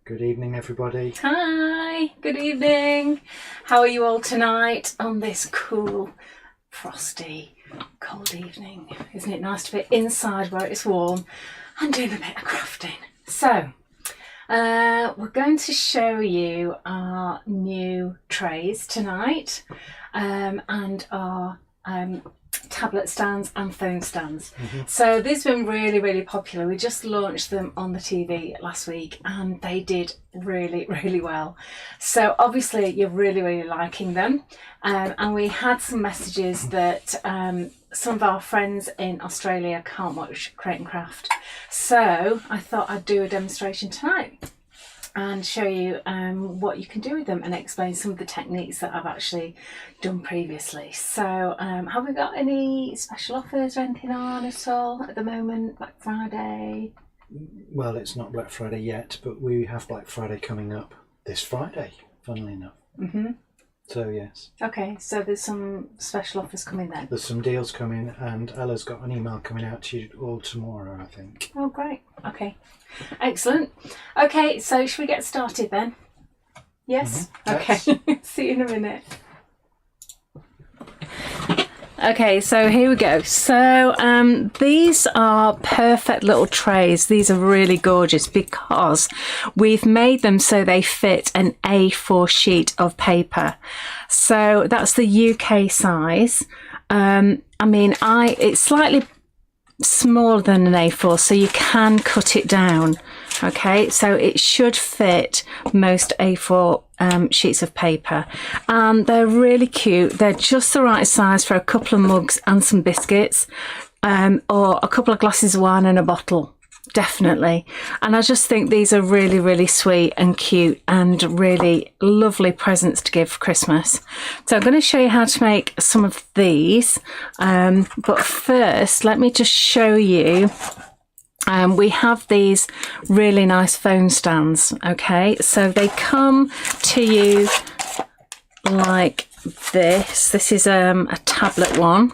Good evening, everybody. Hi, good evening. How are you all tonight on this cool, frosty, cold evening? Isn't it nice to be inside where it's warm and doing a bit of crafting? So, we're going to show you our new trays tonight and our tablet stands and phone stands. So these have been really popular. We just launched them on the TV last week and they did really well. So obviously you're really liking them, and we had some messages that some of our friends in Australia can't watch Create and Craft, so I thought I'd do a demonstration tonight and show you what you can do with them and explain some of the techniques that I've actually done previously. So have we got any special offers or anything on at all at the moment? Black Friday? Well, it's not Black Friday yet, but we have Black Friday coming up this Friday, funnily enough. So yes. Okay, so there's some special offers coming then. There's some deals coming, and Ella's got an email coming out to you all tomorrow, I think. Oh great, okay. Excellent. Okay, so should we get started then? Yes? Okay, see you in a minute. Okay, so here we go. So these are perfect little trays. These are really gorgeous because we've made them so they fit an A4 sheet of paper. So that's the UK size. I mean, it's slightly smaller than an A4, so you can cut it down. Okay, so it should fit most A4 sheets of paper, and they're really cute. They're just the right size for a couple of mugs and some biscuits, or a couple of glasses of wine and a bottle, definitely. And I just think these are really sweet and cute and really lovely presents to give for Christmas. So I'm going to show you how to make some of these, but first let me just show you. We have these really nice phone stands. Okay, so they come to you like this. This is a tablet one.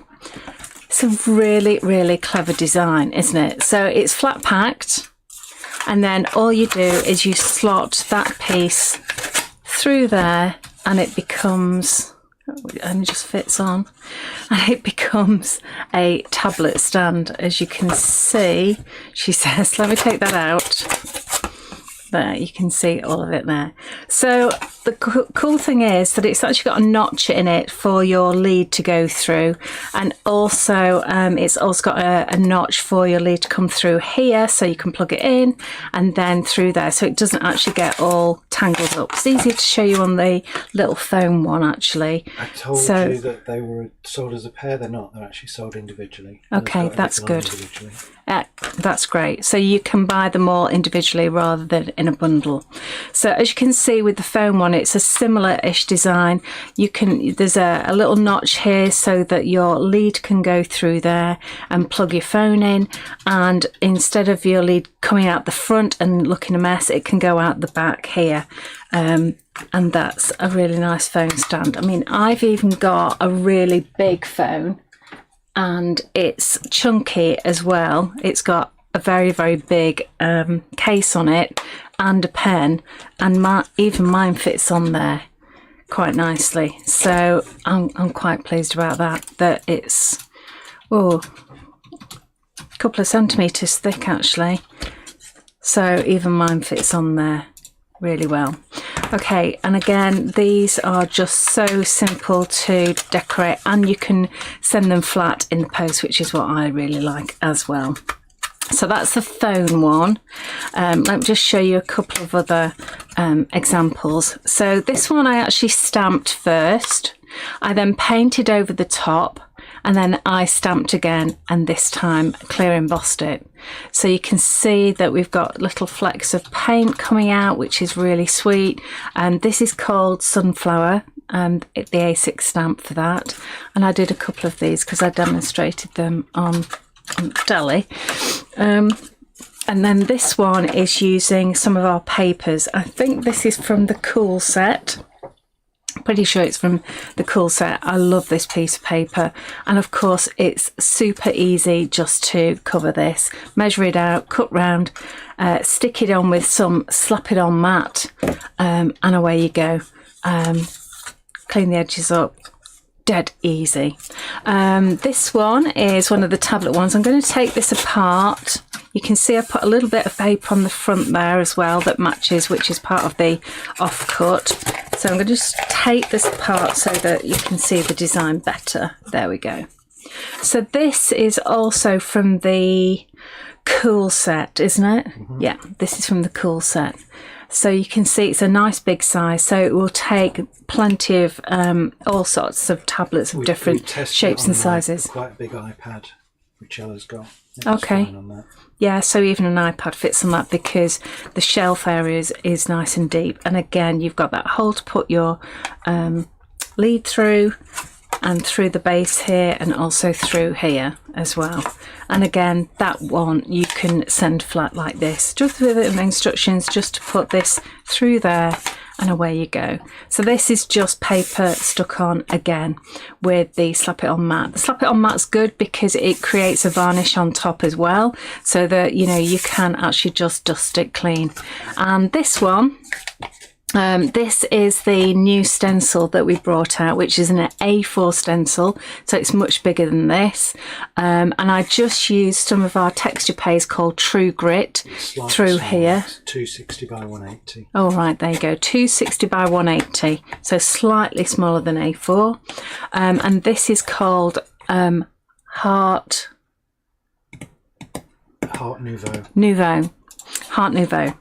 It's a really clever design, isn't it? So it's flat packed, and then all you do is you slot that piece through there and it becomes, and it just fits on, and it becomes a tablet stand. As you can see, she says, let me take that out. There, you can see all of it there. So the cool thing is that it's actually got a notch in it for your lead to go through, and also it's also got a notch for your lead to come through here, so you can plug it in and then through there, so it doesn't actually get all tangled up. It's easier to show you on the little foam one, actually. I told you that they were sold as a pair. They're not. They're actually sold individually. Okay, that's good. That's great. So you can buy them all individually rather than in a bundle. So as you can see with the foam one, it's a similar-ish design. There's a little notch here so that your lead can go through there and plug your phone in, and instead of your lead coming out the front and looking a mess, it can go out the back here. And that's a really nice phone stand. I mean, I've even got a really big phone, and it's chunky as well. It's got a very big case on it and a pen, and even mine fits on there quite nicely. So I'm quite pleased about that it's a couple of centimetres thick actually. So even mine fits on there really well. Okay, and again, these are just so simple to decorate, and you can send them flat in the post, which is what I really like as well. So that's the phone one. Let me just show you a couple of other examples. So this one I actually stamped first. I then painted over the top, and then I stamped again, and this time clear embossed it. So you can see that we've got little flecks of paint coming out, which is really sweet. And this is called Sunflower, and the A6 stamp for that. And I did a couple of these because I demonstrated them on Deli. And then this one is using some of our papers. I think this is from the Cool set. pretty sure it's from the Cool Set. I love this piece of paper, and of course it's super easy just to cover this. Measure it out, cut round, stick it on with some slap it on mat, and away you go. Clean the edges up. Dead easy. This one is one of the tablet ones. I'm going to take this apart. You can see I put a little bit of paper on the front there as well that matches, which is part of the offcut. So I'm going to just take this apart so that you can see the design better. There we go. So this is also from the Cool Set, isn't it? Mm-hmm. Yeah, this is from the Cool Set. So you can see it's a nice big size, so it will take plenty of all sorts of tablets of different shapes and sizes. Quite a big iPad, which Ella's got. Okay. On that. Yeah, so even an iPad fits on that because the shelf area is nice and deep. And again, you've got that hole to put your lead through, and through the base here, and also through here as well. And again, that one you can send flat like this, just with the instructions, just to put this through there, and away you go. So this is just paper stuck on again with the slap it on mat. The slap it on mat's good because it creates a varnish on top as well, so that you can actually just dust it clean. And this one, this is the new stencil that we brought out, which is an A4 stencil, so it's much bigger than this. And I just used some of our texture paste called True Grit through here. 260 by 180. Oh, right, there you go, 260 by 180, so slightly smaller than A4. And this is called Heart Nouveau. Heart Nouveau.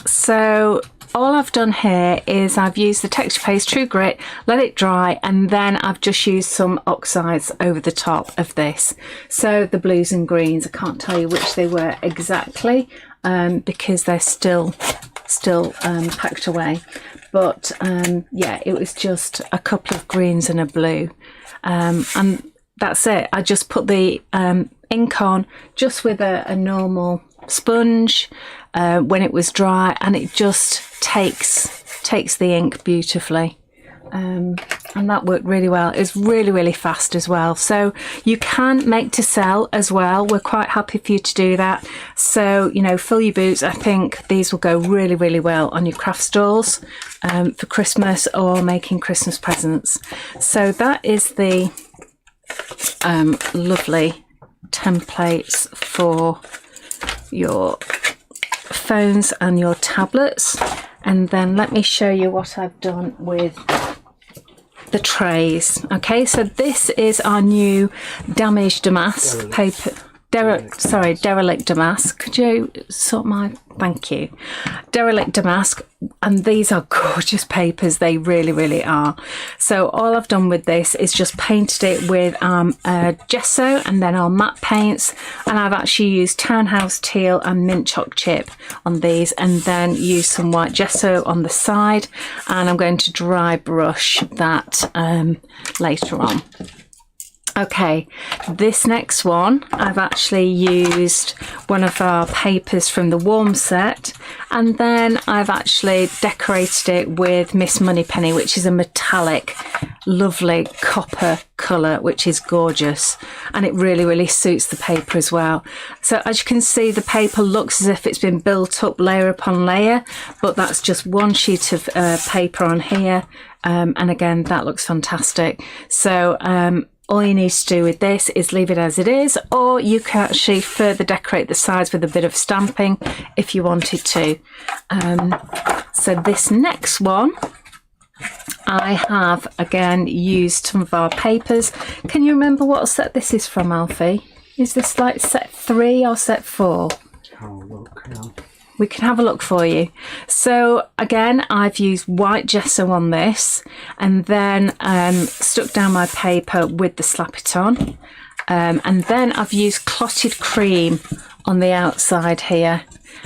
So all I've done here is I've used the texture paste True Grit, let it dry, and then I've just used some oxides over the top of this. So the blues and greens, I can't tell you which they were exactly because they're still packed away. But yeah, it was just a couple of greens and a blue. And that's it. I just put the ink on just with a normal sponge when it was dry, and it just takes the ink beautifully, and that worked really well. It's really fast as well, so you can make to sell as well. We're quite happy for you to do that. So fill your boots. I think these will go really well on your craft stalls for Christmas or making Christmas presents. So that is the lovely templates for your phones and your tablets. And then let me show you what I've done with the trays. Okay, so this is our new damaged damask paper. Derelict damask. Could you sort my... Thank you. Derelict damask, and these are gorgeous papers. They really are. So all I've done with this is just painted it with gesso and then our matte paints, and I've actually used Townhouse Teal and Mint Choc Chip on these, and then used some white gesso on the side, and I'm going to dry brush that later on. Okay, this next one, I've actually used one of our papers from the Warm Set, and then I've actually decorated it with Miss Moneypenny, which is a metallic, lovely copper colour, which is gorgeous, and it really suits the paper as well. So as you can see, the paper looks as if it's been built up layer upon layer, but that's just one sheet of paper on here, and again, that looks fantastic. So all you need to do with this is leave it as it is, or you can actually further decorate the sides with a bit of stamping if you wanted to. So this next one, I have again used some of our papers. Can you remember what set this is from, Alfie? Is this like set 3 or set 4? Oh, look, yeah. We can have a look for you. So again, I've used white gesso on this, and then stuck down my paper with the slap it on, and then I've used clotted cream on the outside here,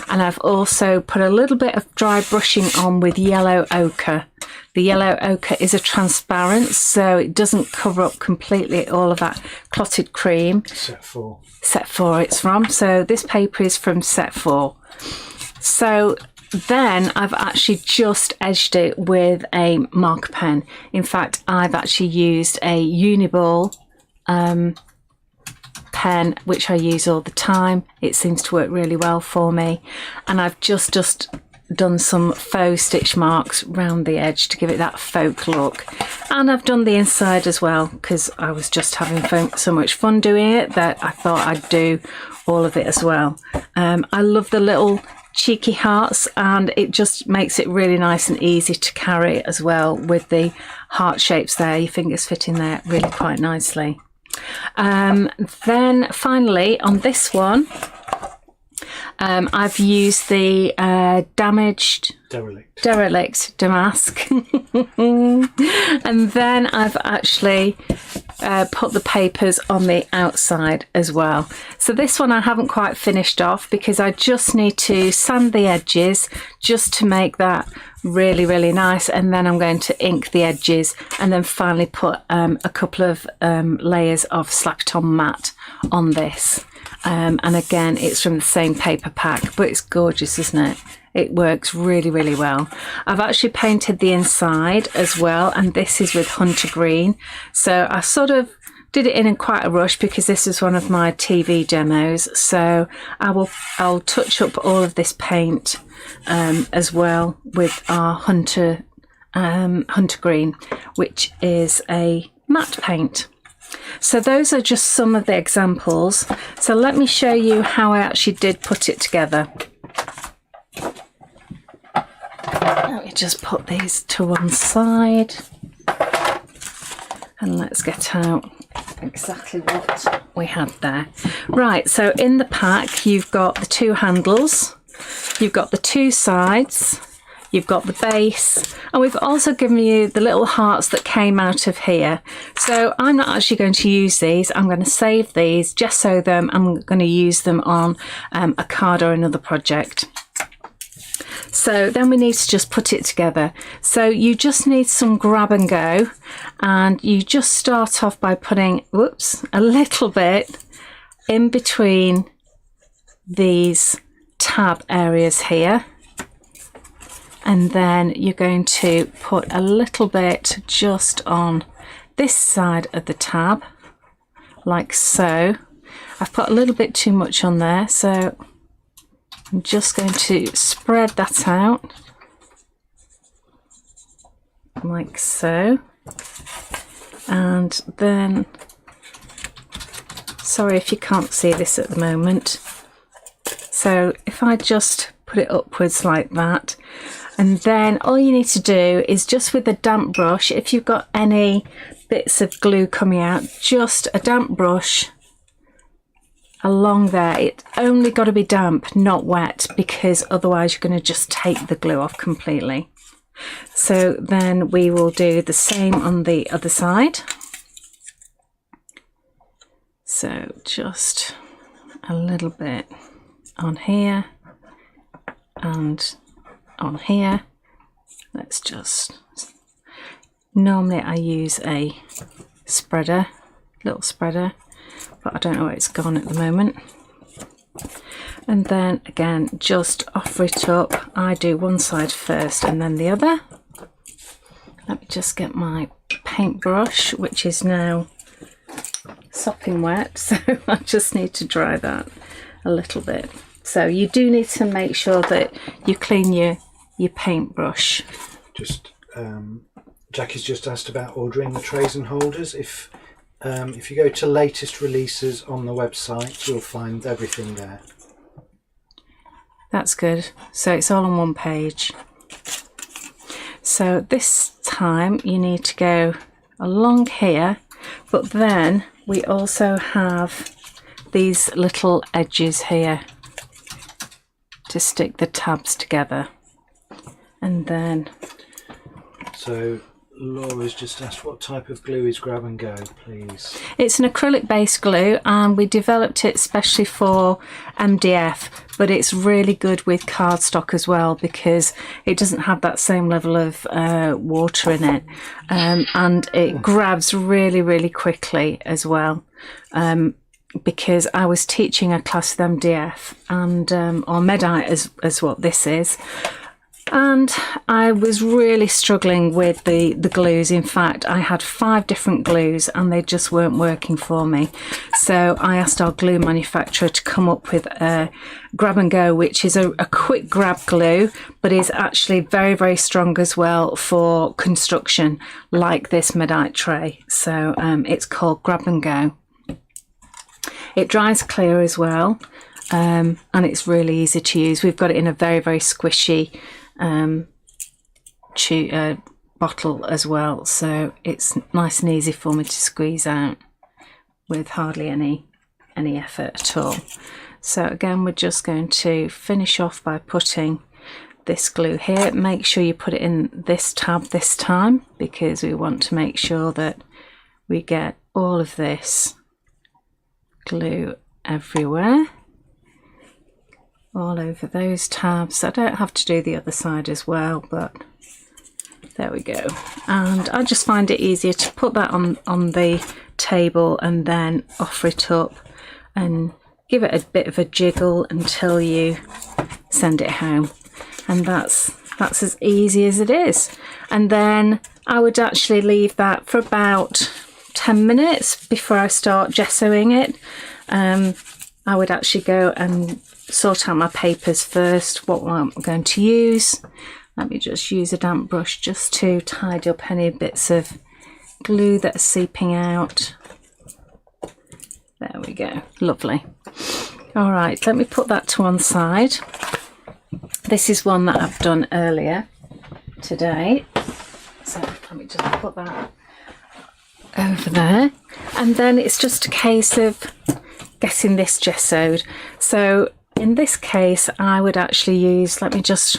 and I've also put a little bit of dry brushing on with yellow ochre. The yellow ochre is a transparent, so it doesn't cover up completely all of that clotted cream. Set 4. Set 4 it's from. So this paper is from set 4. So then I've actually just edged it with a marker pen. In fact, I've actually used a Uniball pen, which I use all the time. It seems to work really well for me. And I've just done some faux stitch marks round the edge to give it that folk look. And I've done the inside as well, because I was just having so much fun doing it that I thought I'd do all of it as well. I love the little cheeky hearts, and it just makes it really nice and easy to carry as well with the heart shapes there. Your fingers fit in there really quite nicely. Then finally on this one, I've used the derelict damask and then I've actually put the papers on the outside as well. So this one I haven't quite finished off because I just need to sand the edges just to make that really nice, and then I'm going to ink the edges and then finally put a couple of layers of Slack-On matte on this. And again, it's from the same paper pack, but it's gorgeous, isn't it? It works really well. I've actually painted the inside as well, and this is with Hunter Green. So I sort of did it in quite a rush because this is one of my TV demos. So I'll touch up all of this paint as well with our Hunter Green, which is a matte paint. So those are just some of the examples. So let me show you how I actually did put it together. Let me just put these to one side and let's get out exactly what we had there. Right, so in the pack you've got the two handles, you've got the two sides, you've got the base, and we've also given you the little hearts that came out of here. So I'm not actually going to use these. I'm going to save these, gesso them. I'm going to use them on a card or another project. So then we need to just put it together. So you just need some grab and go, and you just start off by putting, a little bit in between these tab areas here. And then you're going to put a little bit just on this side of the tab, like so. I've put a little bit too much on there, so I'm just going to spread that out, like so. And then, sorry if you can't see this at the moment. So if I just put it upwards like that, and then all you need to do is just with a damp brush, if you've got any bits of glue coming out, just a damp brush along there. It's only got to be damp, not wet, because otherwise you're going to just take the glue off completely. So then we will do the same on the other side. So just a little bit on here and on here. Let's just, normally I use a spreader, little spreader, but I don't know where it's gone at the moment. And then again, just offer it up. I do one side first and then the other. Let me just get my paintbrush, which is now sopping wet, so I just need to dry that a little bit. So you do need to make sure that you clean your paintbrush. Just Jackie's just asked about ordering the trays and holders. If you go to latest releases on the website, you'll find everything there. That's good. So it's all on one page. So this time you need to go along here, but then we also have these little edges here to stick the tabs together. And then, so Laura's just asked what type of glue is grab and go, please. It's an acrylic based glue, and we developed it especially for MDF, but it's really good with cardstock as well because it doesn't have that same level of water in it, and it grabs really quickly as well. because I was teaching a class of MDF and or Medite as what this is, and I was really struggling with the glues. In fact, I had 5 different glues and they just weren't working for me. So I asked our glue manufacturer to come up with a grab and go, which is a quick grab glue, but is actually very, very strong as well for construction, like this Medite tray. So it's called Grab and Go. It dries clear as well, and it's really easy to use. We've got it in a very, very squishy bottle as well, so it's nice and easy for me to squeeze out with hardly any effort at all. So again, we're just going to finish off by putting this glue here. Make sure you put it in this tab this time, because we want to make sure that we get all of this glue everywhere, all over those tabs. I don't have to do the other side as well, but there we go. And I just find it easier to put that on the table and then offer it up and give it a bit of a jiggle until you send it home. And that's as easy as it is. And then I would actually leave that for about 10 minutes before I start gessoing it. I would actually go and sort out my papers first, what I'm going to use. Let me just use a damp brush just to tidy up any bits of glue that are seeping out. There we go, lovely. All right, let me put that to one side. This is one that I've done earlier today. So let me just put that over there. And then it's just a case of getting this gessoed. So in this case, I would actually use, let me just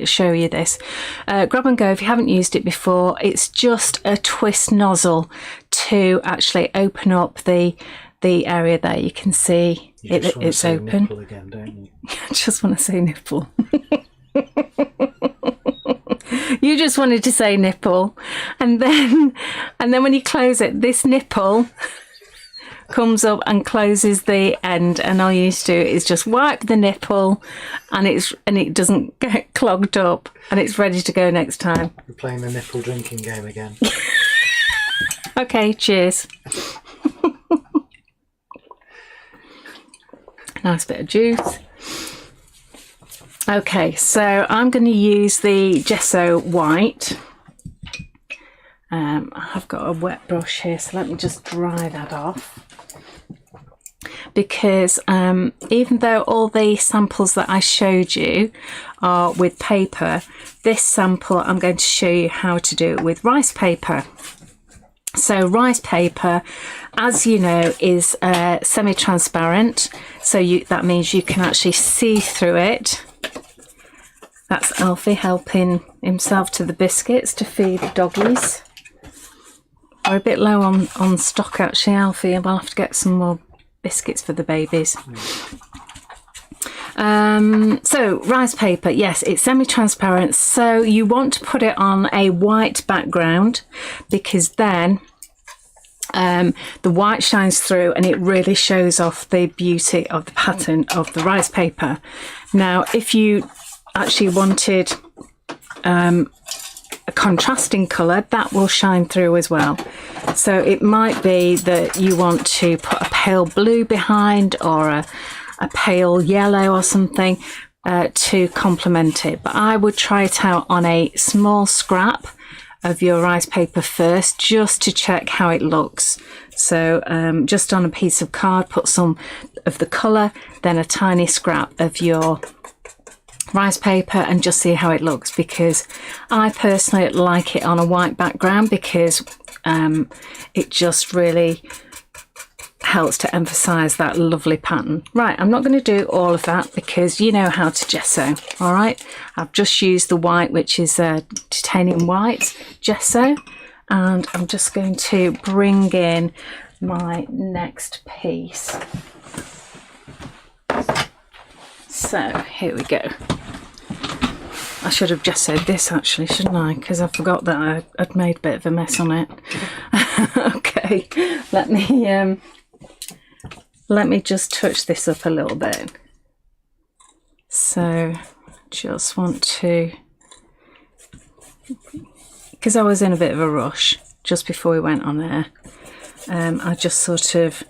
show you this. Grab and Go, if you haven't used it before, it's just a twist nozzle to actually open up the area there. You can see it's open. Nipple again, don't you? I just want to say nipple. You just wanted to say nipple, and then when you close it, this nipple comes up and closes the end, and all you need to do is just wipe the nipple, and it doesn't get clogged up, and it's ready to go next time. We're playing the nipple drinking game again. Okay, cheers. Nice bit of juice. Okay, so I'm going to use the gesso white. I've got a wet brush here, so let me just dry that off. Because even though all the samples that I showed you are with paper, this sample I'm going to show you how to do it with rice paper. So rice paper, as you know, is semi-transparent, so that means you can actually see through it. That's Alfie helping himself to the biscuits to feed the doggies. We're a bit low on stock actually, Alfie, and we'll have to get some more biscuits for the babies. So rice paper, yes, it's semi-transparent, so you want to put it on a white background, because then the white shines through and it really shows off the beauty of the pattern of the rice paper. Now if you actually wanted a contrasting colour, that will shine through as well. So it might be that you want to put a pale blue behind, or a pale yellow or something to complement it. But I would try it out on a small scrap of your rice paper first, just to check how it looks. So just on a piece of card, put some of the colour, then a tiny scrap of your rice paper, and just see how it looks, because I personally like it on a white background, because it just really helps to emphasize that lovely pattern. Right, I'm not going to do all of that because you know how to gesso. All right, I've just used the white, which is titanium white gesso, and I'm just going to bring in my next piece. So here we go. I should have gessoed this actually, shouldn't I? Because I forgot that I'd made a bit of a mess on it. Okay, let me just touch this up a little bit. So just want to, because I was in a bit of a rush just before we went on air, I just sort of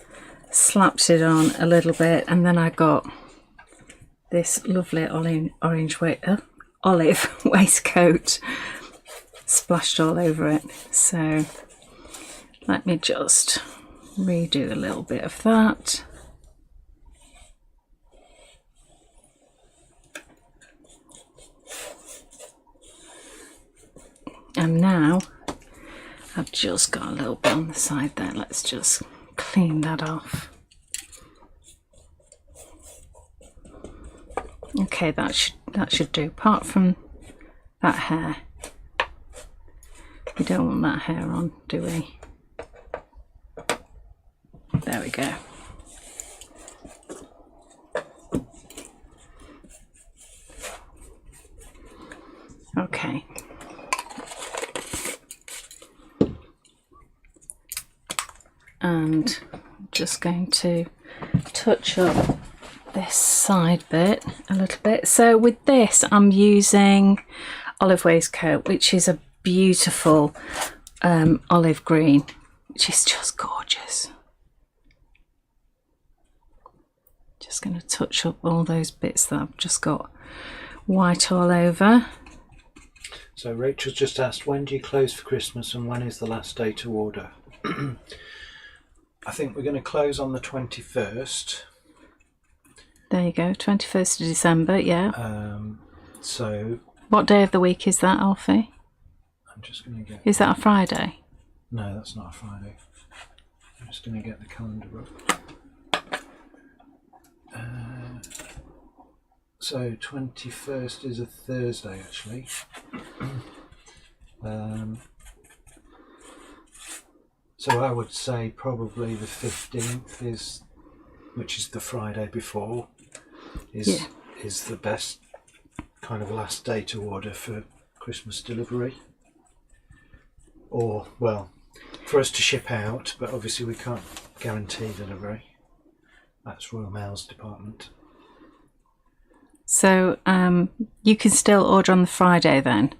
slapped it on a little bit, and then I got this lovely olive waistcoat splashed all over it. So let me just redo a little bit of that. And now I've just got a little bit on the side there. Let's just clean that off. Okay, that should do. Apart from that hair, we don't want that hair on, do we? There we go. Okay. And just going to touch up this side bit a little bit. So with this, I'm using olive waistcoat, which is a beautiful olive green, which is just gorgeous. Just going to touch up all those bits that I've just got white all over. So Rachel's just asked, when do you close for Christmas and when is the last day to order? I think we're going to close on the 21st. There you go, 21st of December, yeah. So what day of the week is that, Alfie? I'm just going to get... Is that a Friday? No, that's not a Friday. I'm just going to get the calendar up. So 21st is a Thursday, actually. So I would say probably the 15th is, which is the Friday before, is the best kind of last day to order for Christmas delivery. Or, well, for us to ship out, but obviously we can't guarantee delivery. That's Royal Mail's department. So you can still order on the Friday then,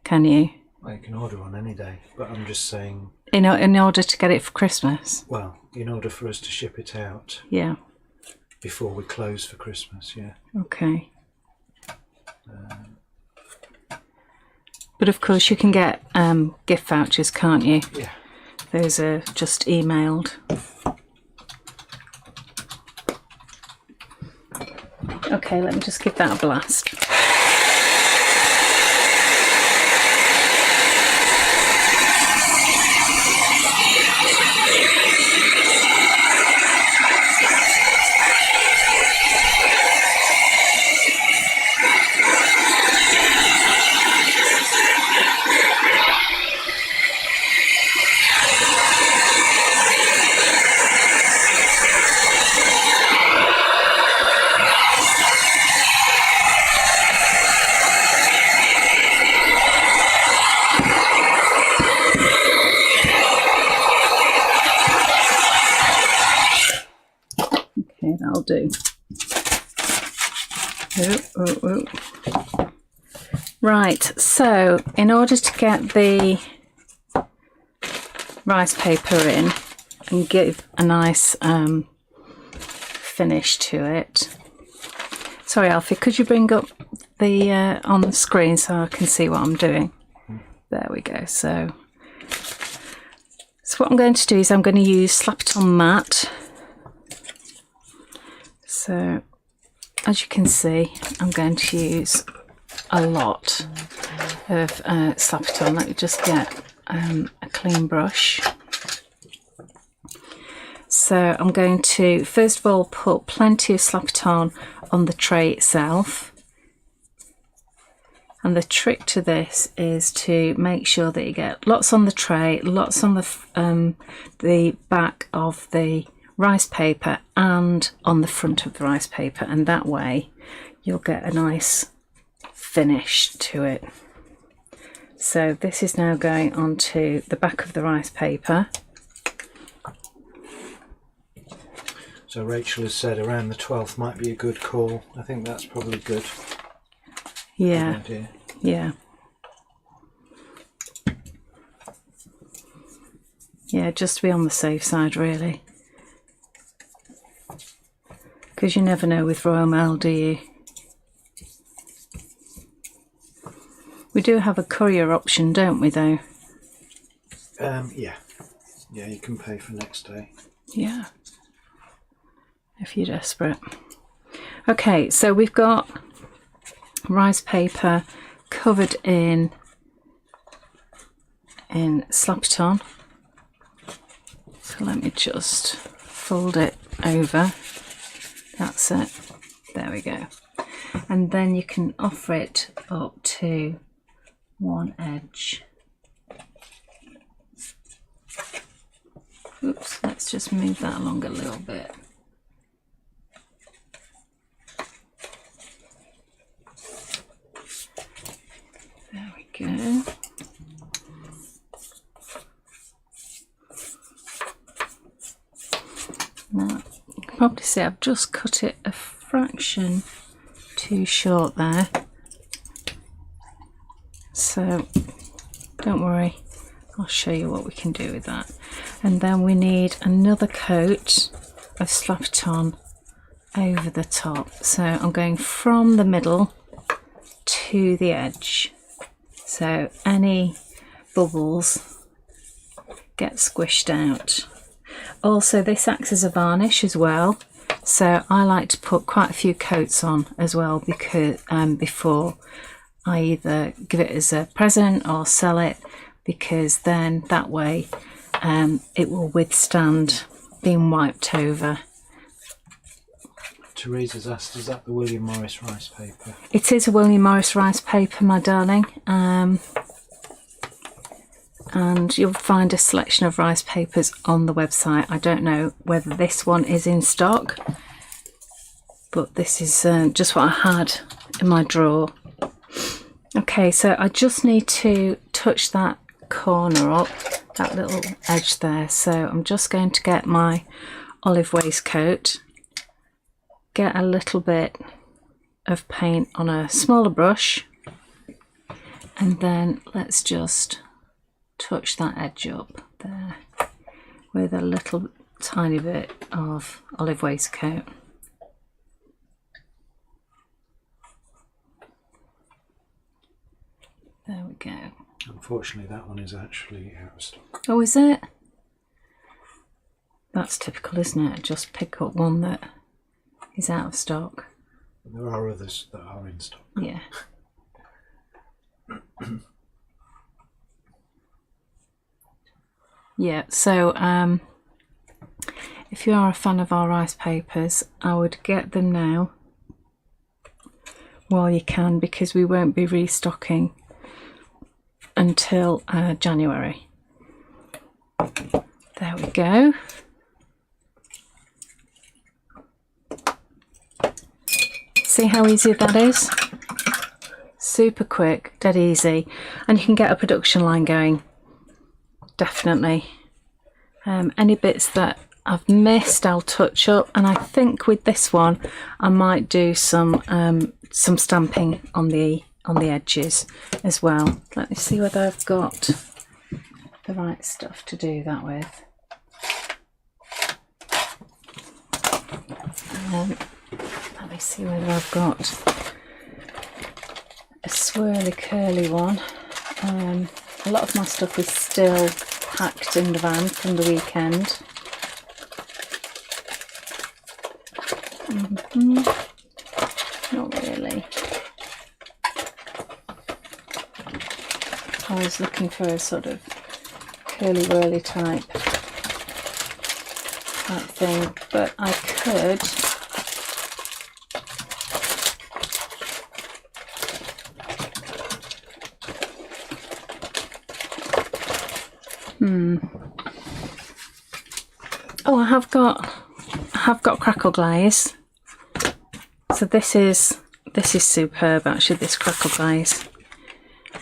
can you? Well, you can order on any day, but I'm just saying... In order to get it for Christmas? Well, in order for us to ship it out. Yeah. Before we close for Christmas, yeah. Okay. But of course you can get gift vouchers, can't you? Yeah. Those are just emailed. Okay, let me just give that a blast. That'll do. Right, so in order to get the rice paper in and give a nice finish to it. Sorry Alfie, could you bring up the on the screen so I can see what I'm doing? There we go. So what I'm going to do is I'm going to use Slap It On Matte. So as you can see, I'm going to use a lot of Slap It On. Let me just get a clean brush. So I'm going to first of all put plenty of Slap It On the tray itself. And the trick to this is to make sure that you get lots on the tray, lots on the back of the rice paper and on the front of the rice paper, and that way you'll get a nice finish to it. So this is now going onto the back of the rice paper. So Rachel has said around the 12th might be a good call. I think that's probably good. Yeah. Good idea. Yeah. Yeah, just to be on the safe side, really. Because you never know with Royal Mail, do you? We do have a courier option, don't we, though? Yeah. Yeah, you can pay for next day. Yeah. If you're desperate. Okay, so we've got rice paper covered in slap it on. So let me just fold it over. That's it. There we go. And then you can offer it up to one edge. Oops, let's just move that along a little bit. There we go. Now, you can probably see I've just cut it a fraction too short there. So, don't worry, I'll show you what we can do with that. And then we need another coat of slap it on over the top. So I'm going from the middle to the edge. So any bubbles get squished out. Also, this acts as a varnish as well. So I like to put quite a few coats on as well, because before I either give it as a present or sell it, because then that way it will withstand being wiped over. Teresa's asked, is that the William Morris rice paper? It is a William Morris rice paper, my darling. And you'll find a selection of rice papers on the website. I don't know whether this one is in stock, but this is just what I had in my drawer. Okay, so I just need to touch that corner up, that little edge there. So I'm just going to get my olive waistcoat, get a little bit of paint on a smaller brush, and then let's just touch that edge up there with a little tiny bit of olive waistcoat. There we go. Unfortunately, that one is actually out of stock. Oh, is it? That's typical, isn't it? Just pick up one that is out of stock. There are others that are in stock. Yeah. Yeah, so if you are a fan of our rice papers, I would get them now while you can, because we won't be restocking until January. There we go. See how easy that is? Super quick, dead easy, and you can get a production line going. Definitely. Any bits that I've missed, I'll touch up, and I think with this one, I might do some stamping on the edges as well. Let me see whether I've got the right stuff to do that with. Let me see whether I've got a swirly curly one. A lot of my stuff is still packed in the van from the weekend. Not really. I was looking for a sort of curly whirly type thing, but I could oh, I have got crackle glaze. So this is superb actually, this crackle glaze.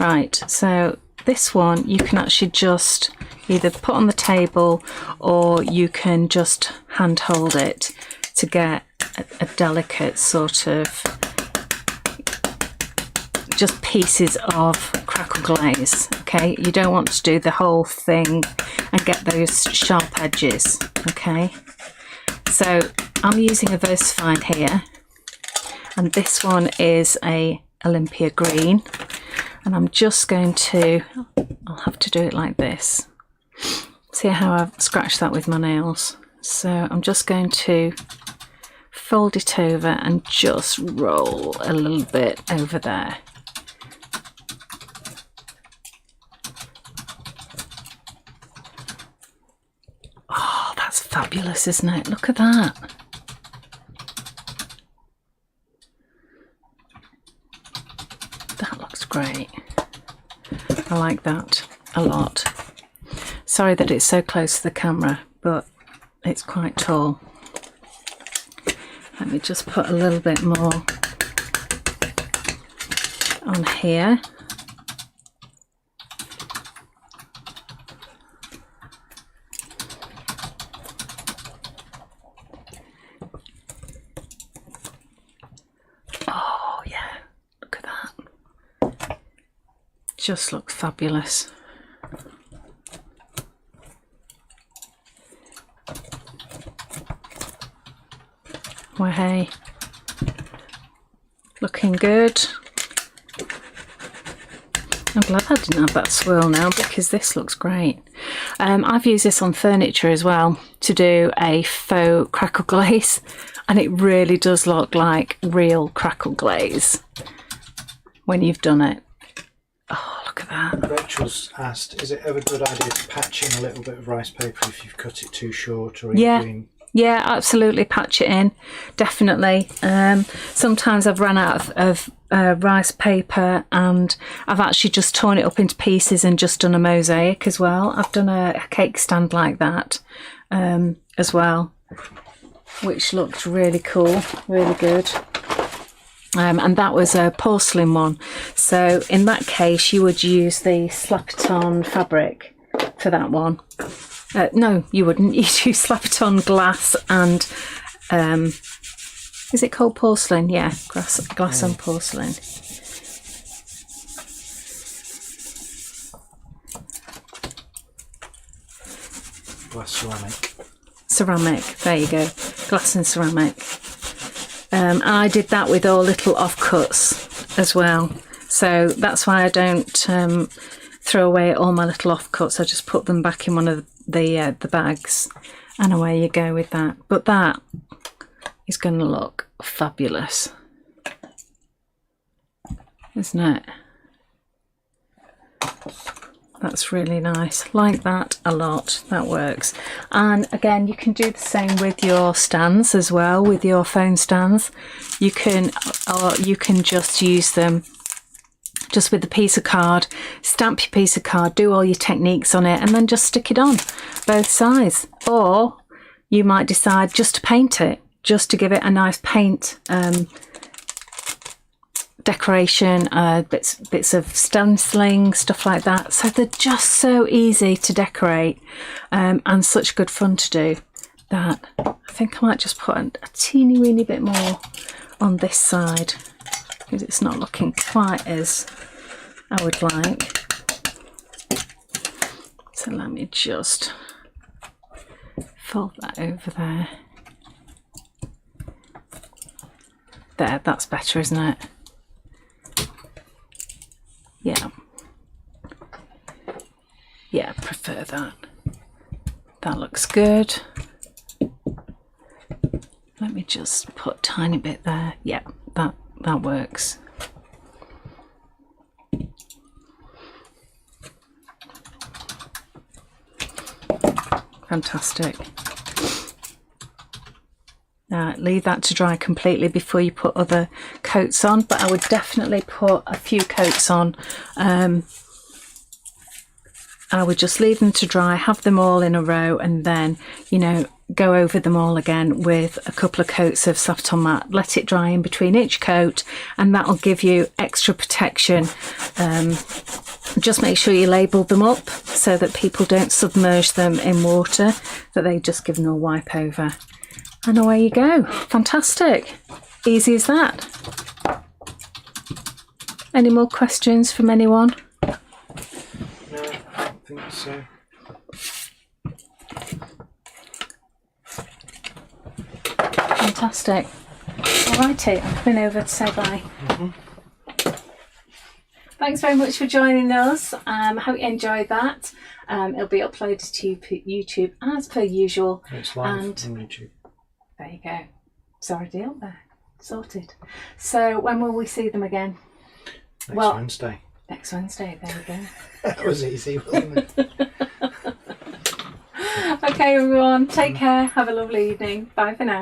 Right, so this one you can actually just either put on the table or you can just hand hold it, to get a delicate sort of just pieces of crackle glaze. Okay, you don't want to do the whole thing and get those sharp edges. Okay, so I'm using a VersaFine here, and this one is a Olympia green, and I'm just going to, I'll have to do it like this. See how I've scratched that with my nails? So I'm just going to fold it over and just roll a little bit over there. Oh, that's fabulous, isn't it? Look at that. That looks great. I like that a lot. Sorry that it's so close to the camera, but it's quite tall. Let me just put a little bit more on here. Oh yeah, look at that. Just looks fabulous. Well, hey, looking good. I'm glad I didn't have that swirl now, because this looks great. I've used this on furniture as well to do a faux crackle glaze, and it really does look like real crackle glaze when you've done it. Oh, look at that. Rachel's asked, is it ever a good idea to patch in a little bit of rice paper if you've cut it too short or in between? Yeah, absolutely, patch it in, definitely. Sometimes I've run out of rice paper, and I've actually just torn it up into pieces and just done a mosaic as well. I've done a cake stand like that as well, which looked really cool, really good. And that was a porcelain one. So in that case, you would use the Slap-it-on fabric for that one. No, you wouldn't. You'd use Slap-it-on glass and, is it called porcelain? Yeah, glass and porcelain. Glass ceramic. Ceramic, there you go. Glass and ceramic. And I did that with all little offcuts as well. So that's why I don't throw away all my little offcuts. I just put them back in one of the bags, and away you go with that. But that is going to look fabulous, isn't it? That's really nice. Like that a lot. That works. And again, you can do the same with your stands as well, with your phone stands. You can, or you can just use them just with a piece of card, stamp your piece of card, do all your techniques on it, and then just stick it on both sides. Or you might decide just to paint it, just to give it a nice paint decoration, bits of stenciling, stuff like that. So they're just so easy to decorate and such good fun to do that I think I might just put a teeny weeny bit more on this side, because it's not looking quite as I would like. So let me just fold that over there. There, that's better, isn't it? Yeah. Yeah, I prefer that. That looks good. Let me just put a tiny bit there. Yeah, that works. Fantastic. Now leave that to dry completely before you put other coats on, but I would definitely put a few coats on. I would just leave them to dry, have them all in a row, and then, you know, go over them all again with a couple of coats of Slap-it-on matte. Let it dry in between each coat, and that'll give you extra protection. Just make sure you label them up so that people don't submerge them in water, that they just give them a wipe over. And away you go. Fantastic. Easy as that. Any more questions from anyone? No, I don't think so. Fantastic. Alrighty, I'm coming over to say bye. Thanks very much for joining us. Hope you enjoyed that. It'll be uploaded to YouTube as per usual. It's live And on YouTube. there you go. Sorry, deal there. Sorted. So when will we see them again? Next Well, Wednesday. Next Wednesday, there you go. That was easy, wasn't it? Okay, everyone, take care. Have a lovely evening. Bye for now.